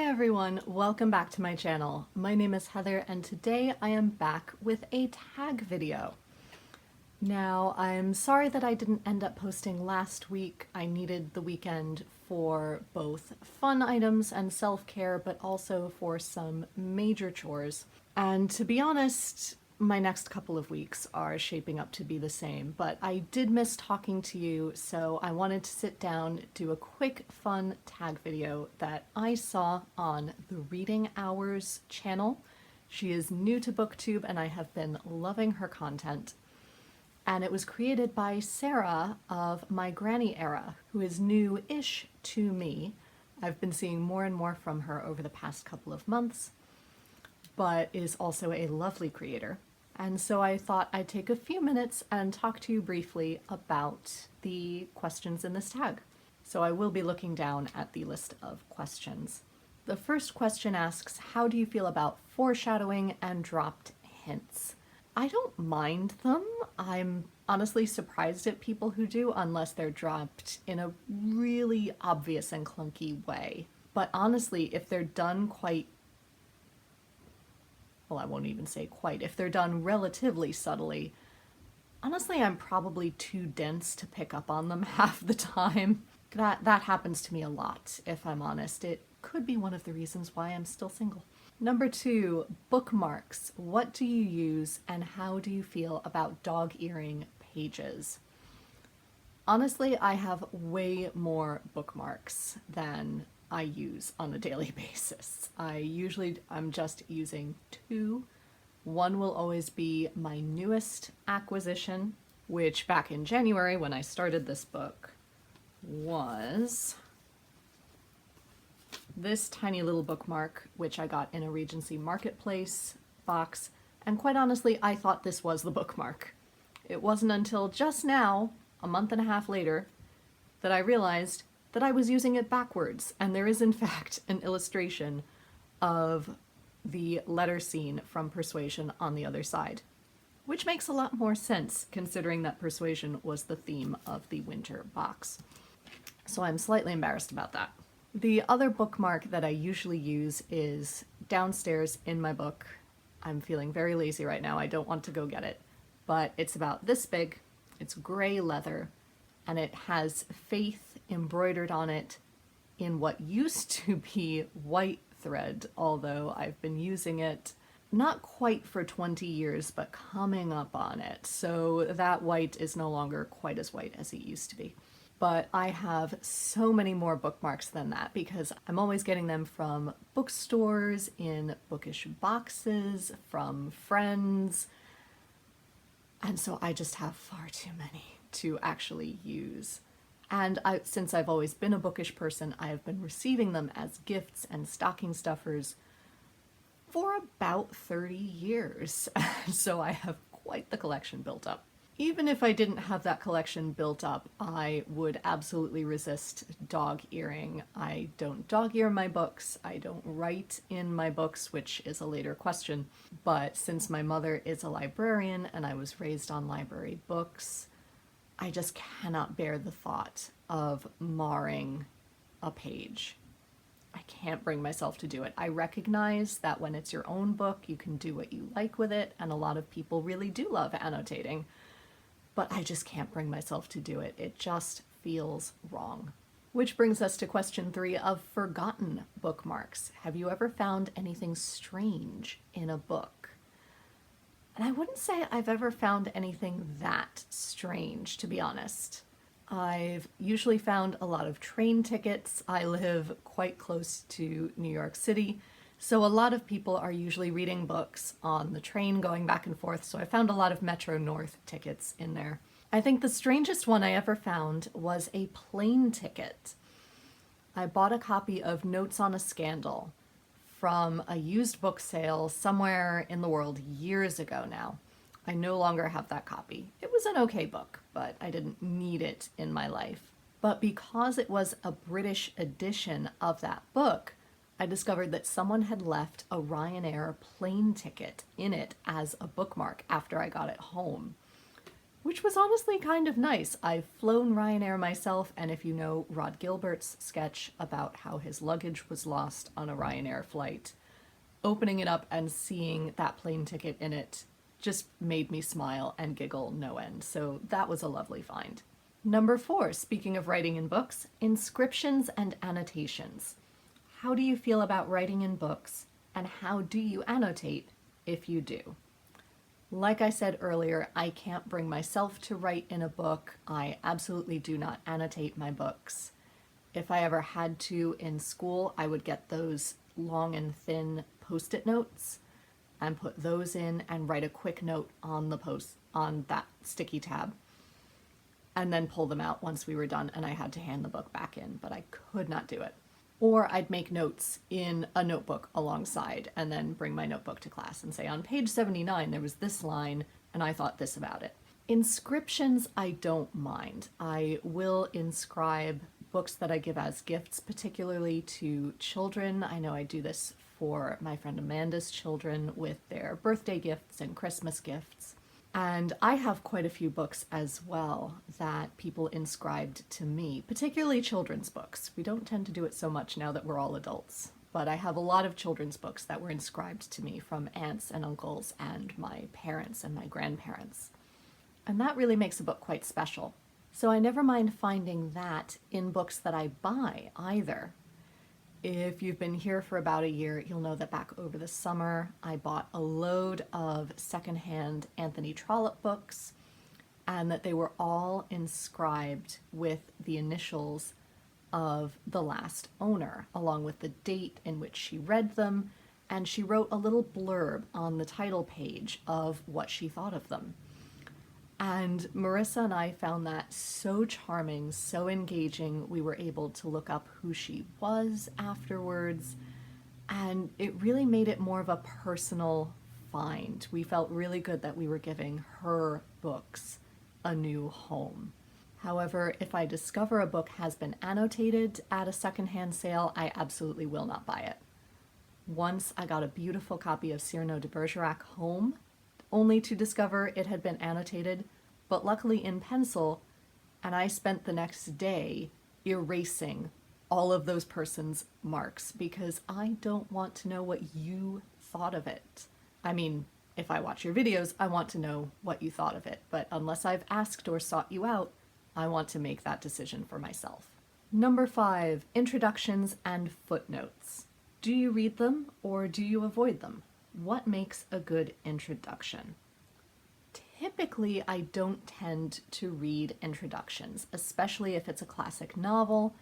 everyone, welcome back to my channel. My name is Heather and today I am back with a tag video. Now, I'm sorry that I didn't end up posting last week. I needed the weekend for both fun items and self-care, but also for some major chores. And to be honest, my next couple of weeks are shaping up to be the same, but I did miss talking to you, so I wanted to sit down, do a quick fun tag video that I saw on the Reading Hours channel. She is new to BookTube and I have been loving her content. And it was created by Sarah of My Granny Era, who is new-ish to me. I've been seeing more and more from her over the past couple of months, but is also a lovely creator. And so I thought I'd take a few minutes and talk to you briefly about the questions in this tag. So I will be looking down at the list of questions. The first question asks, how do you feel about foreshadowing and dropped hints? I don't mind them. I'm honestly surprised at people who do, unless they're dropped in a really obvious and clunky way. But honestly, if they're done well, I won't even say quite, if they're done relatively subtly, honestly, I'm probably too dense to pick up on them half the time. That happens to me a lot, if I'm honest. It could be one of the reasons why I'm still single. Number 2, bookmarks. What do you use and how do you feel about dog-earing pages? Honestly, I have way more bookmarks than I use on a daily basis. I'm just using 2. One will always be my newest acquisition, which back in January when I started this book was this tiny little bookmark, which I got in a Regency Marketplace box, and quite honestly, I thought this was the bookmark. It wasn't until just now, a month and a half later, that I realized that I was using it backwards, and there is in fact an illustration of the letter scene from Persuasion on the other side, which makes a lot more sense considering that Persuasion was the theme of the winter box. So I'm slightly embarrassed about that. The other bookmark that I usually use is downstairs in my book. I'm feeling very lazy right now, I don't want to go get it, but it's about this big, it's gray leather, and it has Faith embroidered on it in what used to be white thread, although I've been using it not quite for 20 years, but coming up on it. So that white is no longer quite as white as it used to be. But I have so many more bookmarks than that because I'm always getting them from bookstores, in bookish boxes, from friends. And so I just have far too many to actually use. And since I've always been a bookish person, I have been receiving them as gifts and stocking stuffers for about 30 years. So I have quite the collection built up. Even if I didn't have that collection built up, I would absolutely resist dog earing. I don't dog ear my books. I don't write in my books, which is a later question. But since my mother is a librarian and I was raised on library books, I just cannot bear the thought of marring a page. I can't bring myself to do it. I recognize that when it's your own book, you can do what you like with it, and a lot of people really do love annotating, but I just can't bring myself to do it. It just feels wrong. Which brings us to question 3 of forgotten bookmarks. Have you ever found anything strange in a book? And I wouldn't say I've ever found anything that strange, to be honest. I've usually found a lot of train tickets. I live quite close to New York City, so a lot of people are usually reading books on the train going back and forth, so I found a lot of Metro North tickets in there. I think the strangest one I ever found was a plane ticket. I bought a copy of Notes on a Scandal from a used book sale somewhere in the world years ago now. I no longer have that copy. It was an okay book, but I didn't need it in my life. But because it was a British edition of that book, I discovered that someone had left a Ryanair plane ticket in it as a bookmark after I got it home, which was honestly kind of nice. I've flown Ryanair myself, and if you know Rod Gilbert's sketch about how his luggage was lost on a Ryanair flight, opening it up and seeing that plane ticket in it just made me smile and giggle no end. So that was a lovely find. Number 4, speaking of writing in books, inscriptions and annotations. How do you feel about writing in books, and how do you annotate if you do? Like I said earlier, I can't bring myself to write in a book. I absolutely do not annotate my books. If I ever had to in school, I would get those long and thin Post-it notes and put those in and write a quick note on on that sticky tab, and then pull them out once we were done and I had to hand the book back in, but I could not do it. Or I'd make notes in a notebook alongside and then bring my notebook to class and say, on page 79 there was this line and I thought this about it. Inscriptions I don't mind. I will inscribe books that I give as gifts, particularly to children. I know I do this for my friend Amanda's children with their birthday gifts and Christmas gifts. And I have quite a few books as well that people inscribed to me, particularly children's books. We don't tend to do it so much now that we're all adults, but I have a lot of children's books that were inscribed to me from aunts and uncles and my parents and my grandparents. And that really makes a book quite special. So I never mind finding that in books that I buy either. If you've been here for about a year, you'll know that back over the summer, I bought a load of secondhand Anthony Trollope books, and that they were all inscribed with the initials of the last owner, along with the date in which she read them, and she wrote a little blurb on the title page of what she thought of them. And Marissa and I found that so charming, so engaging. We were able to look up who she was afterwards, and it really made it more of a personal find. We felt really good that we were giving her books a new home. However, if I discover a book has been annotated at a secondhand sale, I absolutely will not buy it. Once I got a beautiful copy of Cyrano de Bergerac home, only to discover it had been annotated, but luckily in pencil, and I spent the next day erasing all of those persons' marks because I don't want to know what you thought of it. I mean, if I watch your videos, I want to know what you thought of it, but unless I've asked or sought you out, I want to make that decision for myself. Number 5, introductions and footnotes. Do you read them or do you avoid them? What makes a good introduction? Typically, I don't tend to read introductions, especially if it's a classic novel,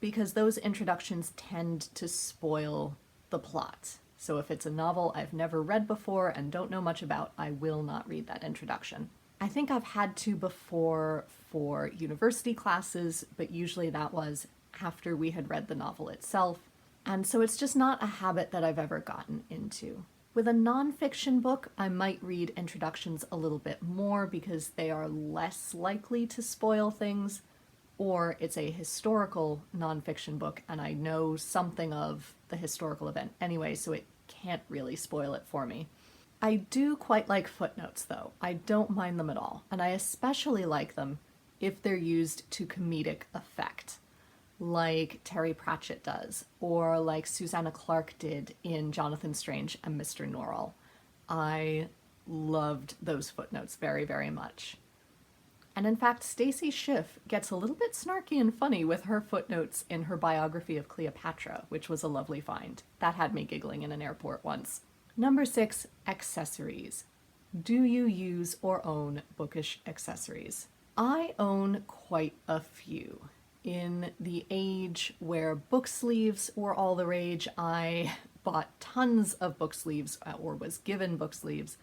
because those introductions tend to spoil the plot. So if it's a novel I've never read before and don't know much about, I will not read that introduction. I think I've had to before for university classes, but usually that was after we had read the novel itself. And so it's just not a habit that I've ever gotten into. With a nonfiction book, I might read introductions a little bit more because they are less likely to spoil things, or it's a historical nonfiction book and I know something of the historical event anyway, so it can't really spoil it for me. I do quite like footnotes though. I don't mind them at all, and I especially like them if they're used to comedic effect, like Terry Pratchett does, or like Susanna Clarke did in Jonathan Strange and Mr. Norrell. I loved those footnotes very, very much. And in fact, Stacy Schiff gets a little bit snarky and funny with her footnotes in her biography of Cleopatra, which was a lovely find. That had me giggling in an airport once. Number 6, accessories. Do you use or own bookish accessories? I own quite a few. In the age where book sleeves were all the rage, I bought tons of book sleeves, or was given book sleeves,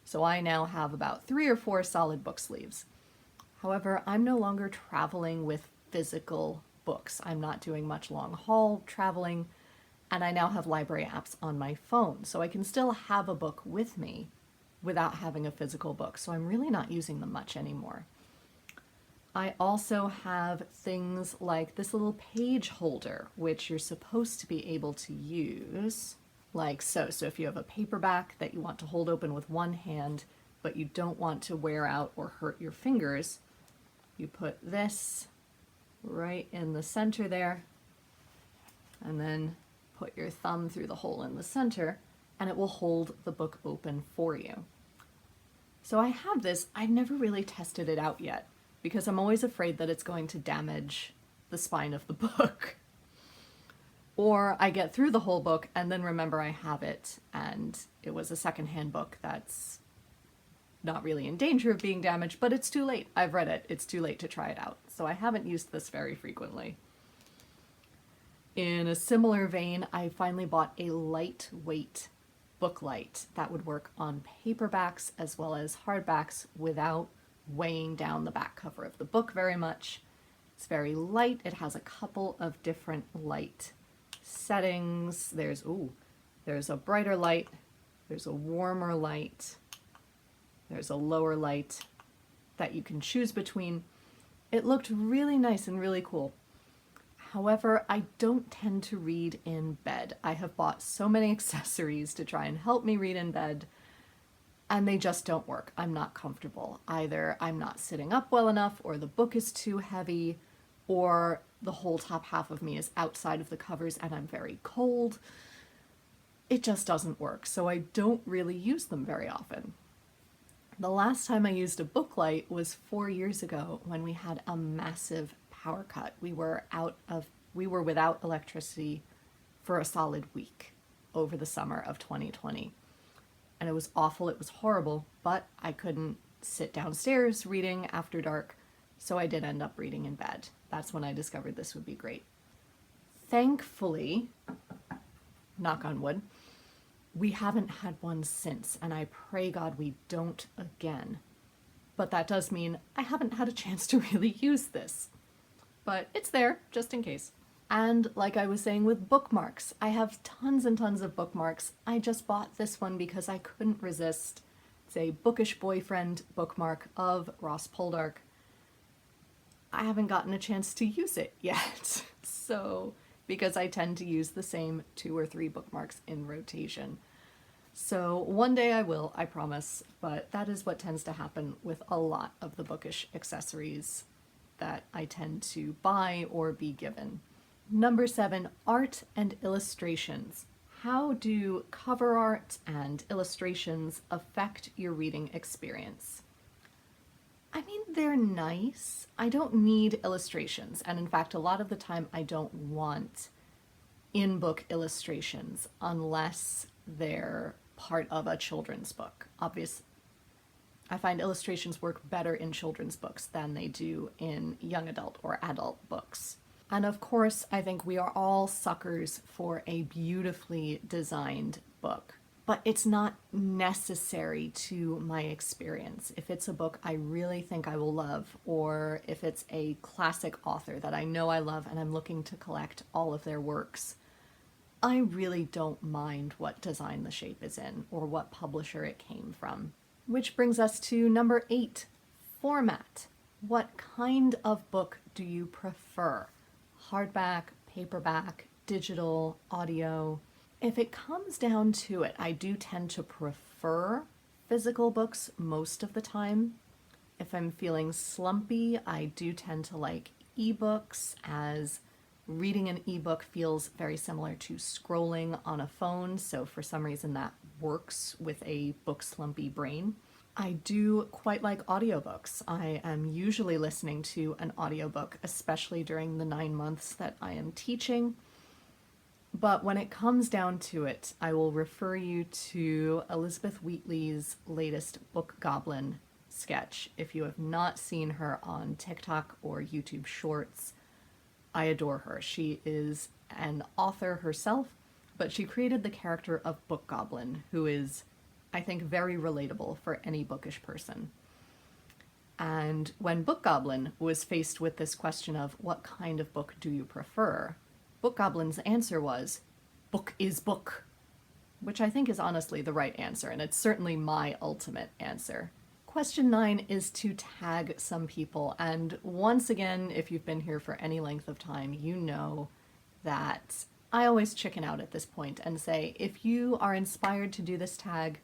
so I now have about 3 or 4 solid book sleeves. However, I'm no longer traveling with physical books. I'm not doing much long haul traveling, and I now have library apps on my phone, so I can still have a book with me without having a physical book, so I'm really not using them much anymore. I also have things like this little page holder, which you're supposed to be able to use like so. So if you have a paperback that you want to hold open with one hand, but you don't want to wear out or hurt your fingers, you put this right in the center there, and then put your thumb through the hole in the center, and it will hold the book open for you. So I have this. I've never really tested it out yet because I'm always afraid that it's going to damage the spine of the book. Or I get through the whole book and then remember I have it and it was a secondhand book that's not really in danger of being damaged, but it's too late. I've read it. It's too late to try it out. So I haven't used this very frequently. In a similar vein, I finally bought a lightweight book light that would work on paperbacks as well as hardbacks without weighing down the back cover of the book very much. It's very light. It has a couple of different light settings. There's a brighter light, there's a warmer light, there's a lower light that you can choose between. It looked really nice and really cool. However, I don't tend to read in bed. I have bought so many accessories to try and help me read in bed, and they just don't work. I'm not comfortable. Either I'm not sitting up well enough, or the book is too heavy, or the whole top half of me is outside of the covers and I'm very cold. It just doesn't work, so I don't really use them very often. The last time I used a book light was 4 years ago when we had a massive power cut. We were without electricity for a solid week over the summer of 2020. And it was awful, it was horrible, but I couldn't sit downstairs reading after dark, so I did end up reading in bed. That's when I discovered this would be great. Thankfully, knock on wood, we haven't had one since, and I pray God we don't again. But that does mean I haven't had a chance to really use this. But it's there, just in case. And like I was saying with bookmarks, I have tons and tons of bookmarks. I just bought this one because I couldn't resist. It's a Bookish Boyfriend bookmark of Ross Poldark. I haven't gotten a chance to use it yet. So, because I tend to use the same 2 or 3 bookmarks in rotation. So one day I will, I promise, but that is what tends to happen with a lot of the bookish accessories that I tend to buy or be given. Number 7, art and illustrations. How do cover art and illustrations affect your reading experience? I mean, they're nice. I don't need illustrations, and in fact, a lot of the time I don't want in-book illustrations unless they're part of a children's book. Obviously, I find illustrations work better in children's books than they do in young adult or adult books. And of course, I think we are all suckers for a beautifully designed book. But it's not necessary to my experience. If it's a book I really think I will love, or if it's a classic author that I know I love and I'm looking to collect all of their works, I really don't mind what design the shape is in or what publisher it came from. Which brings us to number 8, format. What kind of book do you prefer? Hardback, paperback, digital, audio? If it comes down to it, I do tend to prefer physical books most of the time. If I'm feeling slumpy, I do tend to like ebooks, as reading an ebook feels very similar to scrolling on a phone, so for some reason that works with a book slumpy brain. I do quite like audiobooks. I am usually listening to an audiobook, especially during the 9 months that I am teaching. But when it comes down to it, I will refer you to Elizabeth Wheatley's latest Book Goblin sketch. If you have not seen her on TikTok or YouTube Shorts, I adore her. She is an author herself, but she created the character of Book Goblin, who is, I think, very relatable for any bookish person. And when Book Goblin was faced with this question of what kind of book do you prefer, Book Goblin's answer was, book is book, which I think is honestly the right answer, and it's certainly my ultimate answer. Question 9 is to tag some people, and once again, if you've been here for any length of time, you know that I always chicken out at this point and say, if you are inspired to do this tag,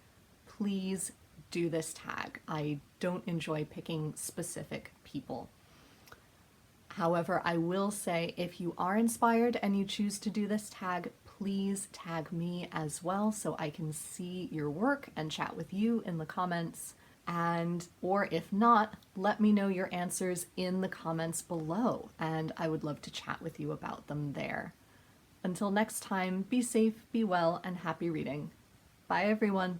please do this tag. I don't enjoy picking specific people. However, I will say if you are inspired and you choose to do this tag, please tag me as well so I can see your work and chat with you in the comments. And, or if not, let me know your answers in the comments below, and I would love to chat with you about them there. Until next time, be safe, be well, and happy reading. Bye everyone.